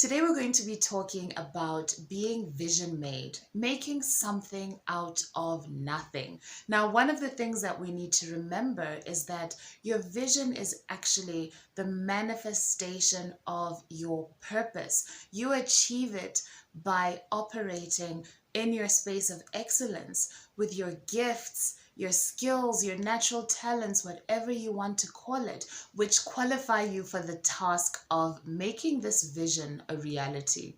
Today we're going to be talking about being vision made, making something out of nothing. Now, one of the things that we need to remember is that your vision is actually the manifestation of your purpose. You achieve it by operating in your space of excellence with your gifts, your skills, your natural talents, whatever you want to call it, which qualify you for the task of making this vision a reality.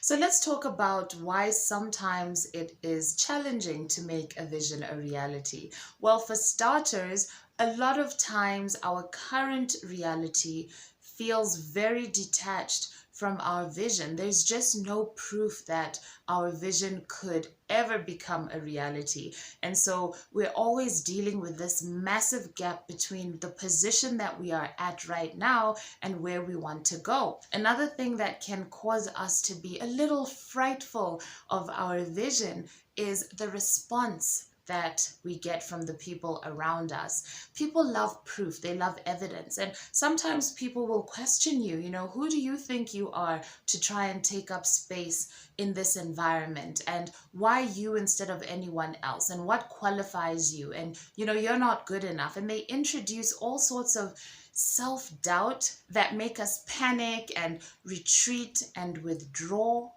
So let's talk about why sometimes it is challenging to make a vision a reality. Well, for starters, a lot of times our current reality feels very detached from our vision. There's just no proof that our vision could ever become a reality. And so we're always dealing with this massive gap between the position that we are at right now and where we want to go. Another thing that can cause us to be a little frightful of our vision is the response that we get from the people around us. People love proof, they love evidence, and sometimes people will question you, who do you think you are to try and take up space in this environment, and why you instead of anyone else, and what qualifies you, and you're not good enough, and they introduce all sorts of self-doubt that make us panic and retreat and withdraw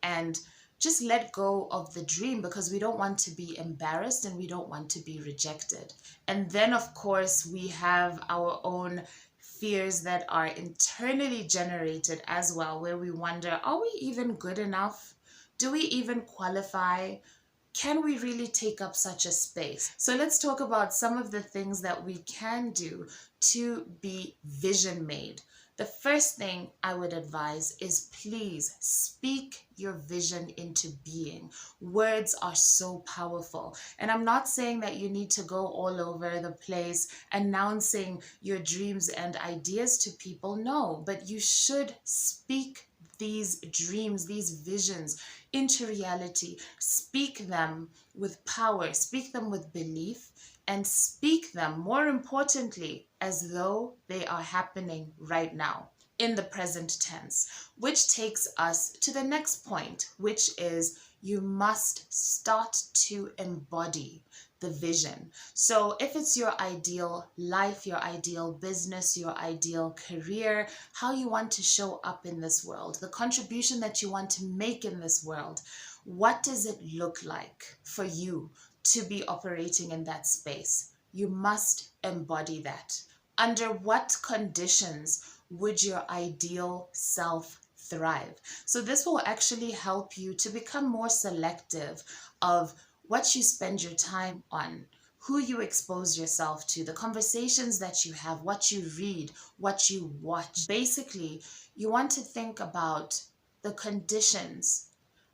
and just let go of the dream because we don't want to be embarrassed and we don't want to be rejected. And then, of course, we have our own fears that are internally generated as well, where we wonder, are we even good enough? Do we even qualify? Can we really take up such a space? So let's talk about some of the things that we can do to be vision made. The first thing I would advise is please speak your vision into being. Words are so powerful. And I'm not saying that you need to go all over the place announcing your dreams and ideas to people. No, but you should speak these dreams, these visions into reality. Speak them with power, speak them with belief, and speak them, more importantly, as though they are happening right now in the present tense, which takes us to the next point, which is you must start to embody the vision. So if it's your ideal life, your ideal business, your ideal career, how you want to show up in this world, the contribution that you want to make in this world, what does it look like for you to be operating in that space? You must embody that. Under what conditions would your ideal self thrive? So this will actually help you to become more selective of what you spend your time on, who you expose yourself to, the conversations that you have, what you read, what you watch. Basically, you want to think about the conditions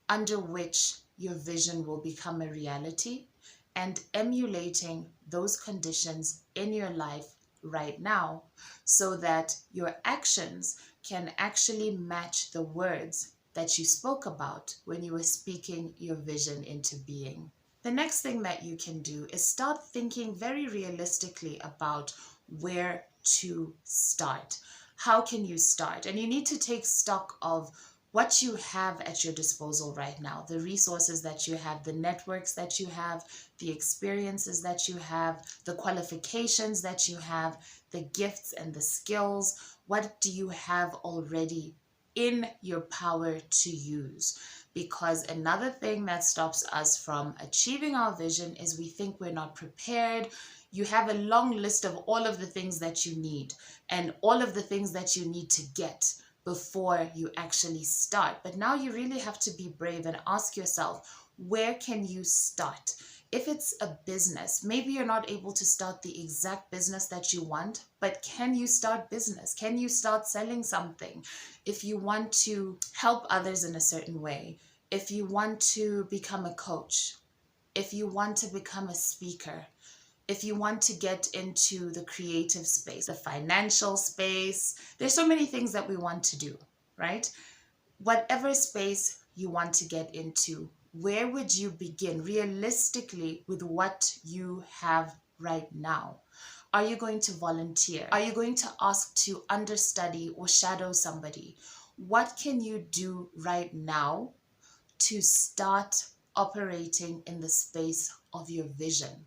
under which your vision will become a reality and emulating those conditions in your life right now so that your actions can actually match the words that you spoke about when you were speaking your vision into being. The next thing that you can do is start thinking very realistically about where to start. How can you start? And you need to take stock of what you have at your disposal right now, the resources that you have, the networks that you have, the experiences that you have, the qualifications that you have, the gifts and the skills. What do you have already in your power to use? Because another thing that stops us from achieving our vision is we think we're not prepared. You have a long list of all of the things that you need and all of the things that you need to get before you actually start. But now you really have to be brave and ask yourself, where can you start? If it's a business, maybe you're not able to start the exact business that you want, but can you start business? Can you start selling something? If you want to help others in a certain way, if you want to become a coach, if you want to become a speaker, if you want to get into the creative space, the financial space, there's so many things that we want to do, right? Whatever space you want to get into, where would you begin realistically with what you have right now? Are you going to volunteer? Are you going to ask to understudy or shadow somebody? What can you do right now to start operating in the space of your vision?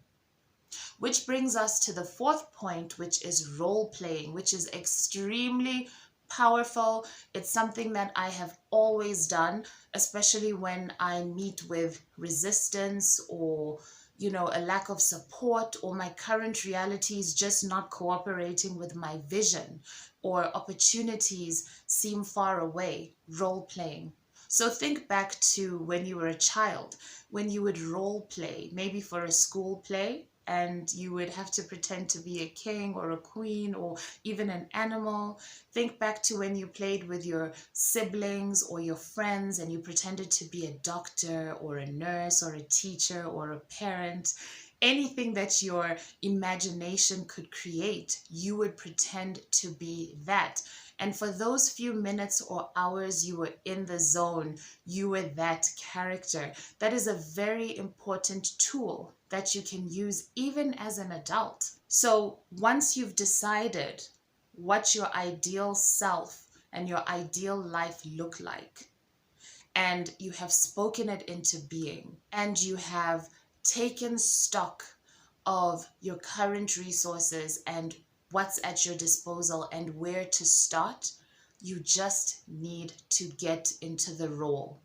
Which brings us to the fourth point, which is role playing, which is extremely powerful. It's something that I have always done, especially when I meet with resistance or a lack of support, or my current reality is just not cooperating with my vision, or opportunities seem far away. Role playing. So think back to when you were a child, when you would role play, maybe for a school play, and you would have to pretend to be a king or a queen or even an animal. Think back to when you played with your siblings or your friends and you pretended to be a doctor or a nurse or a teacher or a parent. Anything that your imagination could create, you would pretend to be that. And for those few minutes or hours you were in the zone, you were that character. That is a very important tool that you can use even as an adult. So once you've decided what your ideal self and your ideal life look like, and you have spoken it into being, and you have taken stock of your current resources and what's at your disposal and where to start, you just need to get into the role.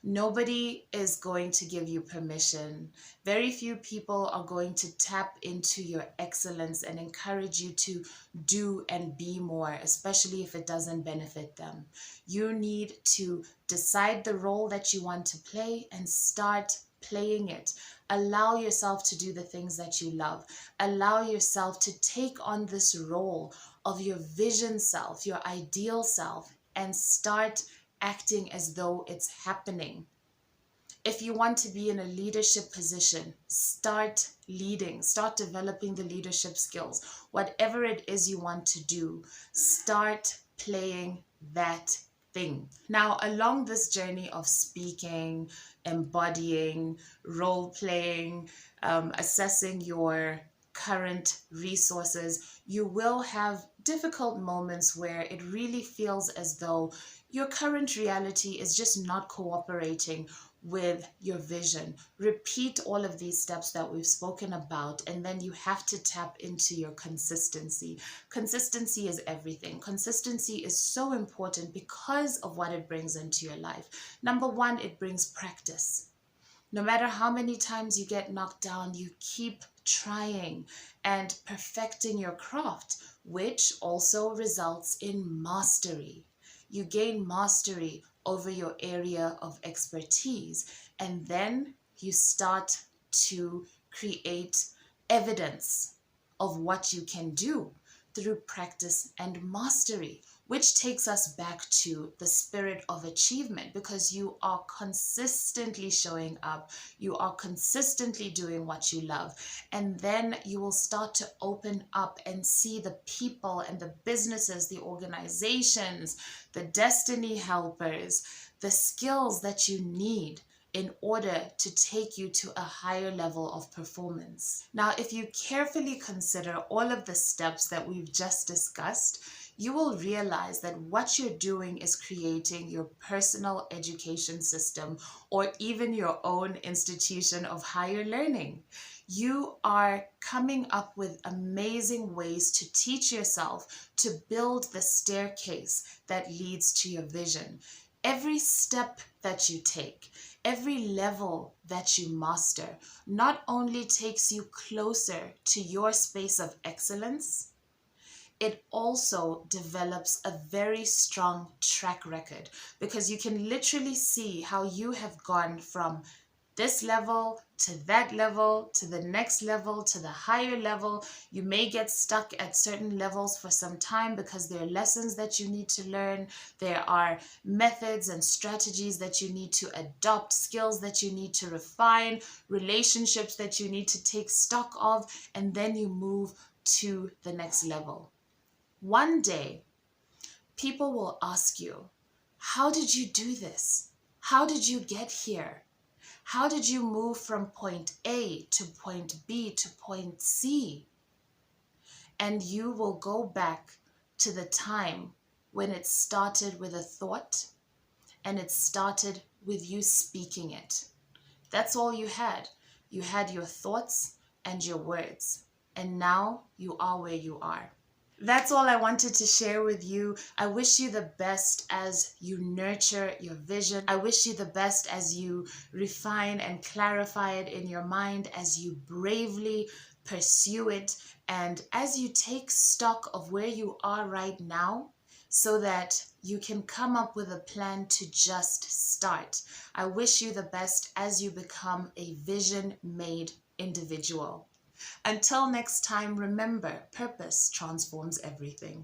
Nobody is going to give you permission. Very few people are going to tap into your excellence and encourage you to do and be more, especially if it doesn't benefit them. You need to decide the role that you want to play and start playing it. Allow yourself to do the things that you love. Allow yourself to take on this role of your vision self, your ideal self, and start acting as though it's happening. If you want to be in a leadership position, start leading, start developing the leadership skills. Whatever it is you want to do, start playing that thing. Now, along this journey of speaking, embodying, role playing, assessing your current resources, you will have difficult moments where it really feels as though your current reality is just not cooperating with your vision. Repeat all of these steps that we've spoken about, and then you have to tap into your consistency. Consistency is everything. Consistency is so important because of what it brings into your life. Number one, it brings practice. No matter how many times you get knocked down, you keep trying and perfecting your craft, which also results in mastery. You gain mastery over your area of expertise, and then you start to create evidence of what you can do through practice and mastery, which takes us back to the spirit of achievement, because you are consistently showing up, you are consistently doing what you love, and then you will start to open up and see the people and the businesses, the organizations, the destiny helpers, the skills that you need in order to take you to a higher level of performance. Now, if you carefully consider all of the steps that we've just discussed, you will realize that what you're doing is creating your personal education system, or even your own institution of higher learning. You are coming up with amazing ways to teach yourself to build the staircase that leads to your vision. Every step that you take, every level that you master, not only takes you closer to your space of excellence, it also develops a very strong track record, because you can literally see how you have gone from this level to that level to the next level to the higher level. You may get stuck at certain levels for some time because there are lessons that you need to learn. There are methods and strategies that you need to adopt, skills that you need to refine, relationships that you need to take stock of, and then you move to the next level. One day, people will ask you, how did you do this? How did you get here? How did you move from point A to point B to point C? And you will go back to the time when it started with a thought and it started with you speaking it. That's all you had. You had your thoughts and your words, and now you are where you are. That's all I wanted to share with you. I wish you the best as you nurture your vision. I wish you the best as you refine and clarify it in your mind, as you bravely pursue it, and as you take stock of where you are right now so that you can come up with a plan to just start. I wish you the best as you become a vision-made individual. Until next time, remember, purpose transforms everything.